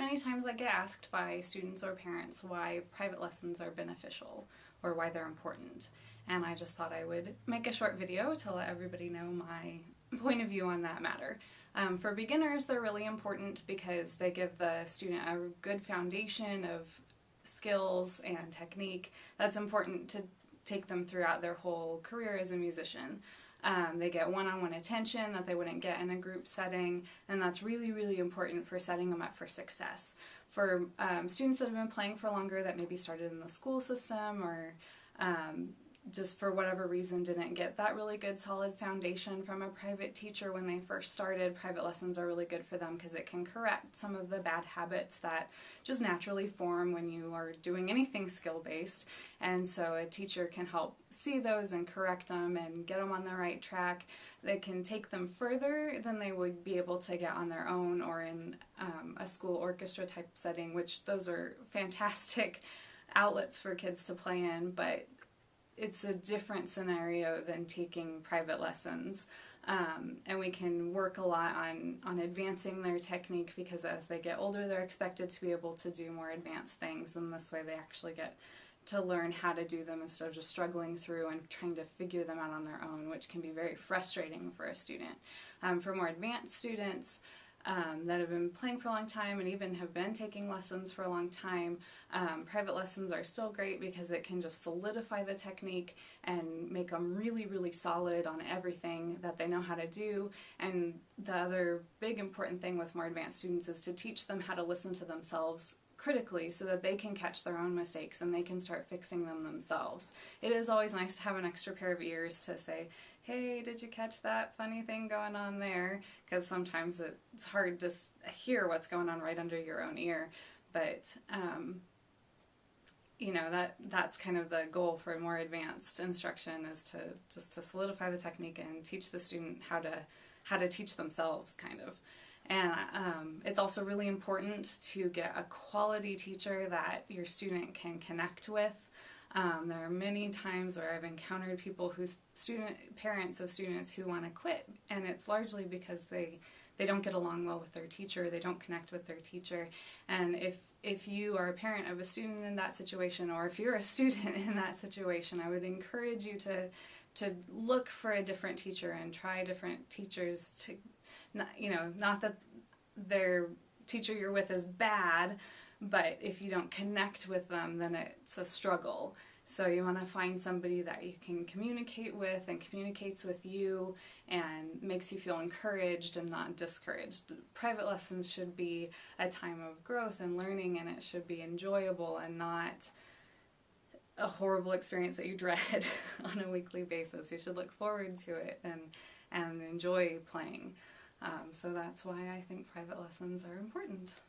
Many times I get asked by students or parents why private lessons are beneficial or why they're important. And I just thought I would make a short video to let everybody know my point of view on that matter. For beginners, they're really important because they give the student a good foundation of skills and technique that's important to take them throughout their whole career as a musician. They get one-on-one attention that they wouldn't get in a group setting, and that's really, really important for setting them up for success. For students that have been playing for longer, that maybe started in the school system or just for whatever reason didn't get that really good solid foundation from a private teacher when they first started, private lessons are really good for them because it can correct some of the bad habits that just naturally form when you are doing anything skill-based. And so a teacher can help see those and correct them and get them on the right track. They can take them further than they would be able to get on their own or in a school orchestra type setting, which those are fantastic outlets for kids to play in, but it's a different scenario than taking private lessons. And we can work a lot on advancing their technique because as they get older they're expected to be able to do more advanced things, and this way they actually get to learn how to do them instead of just struggling through and trying to figure them out on their own, which can be very frustrating for a student. For more advanced students, that have been playing for a long time and even have been taking lessons for a long time, private lessons are still great because it can just solidify the technique and make them really, really solid on everything that they know how to do. And the other big important thing with more advanced students is to teach them how to listen to themselves critically so that they can catch their own mistakes and they can start fixing them themselves. It is always nice to have an extra pair of ears to say, hey, did you catch that funny thing going on there? Because sometimes it's hard to hear what's going on right under your own ear. But you know, that's kind of the goal for more advanced instruction, is to just to solidify the technique and teach the student how to teach themselves, kind of. And it's also really important to get a quality teacher that your student can connect with. There are many times where I've encountered people whose parents of students who want to quit, and it's largely because they don't get along well with their teacher, they don't connect with their teacher. And if you are a parent of a student in that situation, or if you're a student in that situation, I would encourage you to look for a different teacher and try different teachers to, not that their teacher you're with is bad, but if you don't connect with them, then it's a struggle. So you want to find somebody that you can communicate with and communicates with you and makes you feel encouraged and not discouraged. Private lessons should be a time of growth and learning, and it should be enjoyable and not a horrible experience that you dread on a weekly basis. You should look forward to it and enjoy playing. So that's why I think private lessons are important.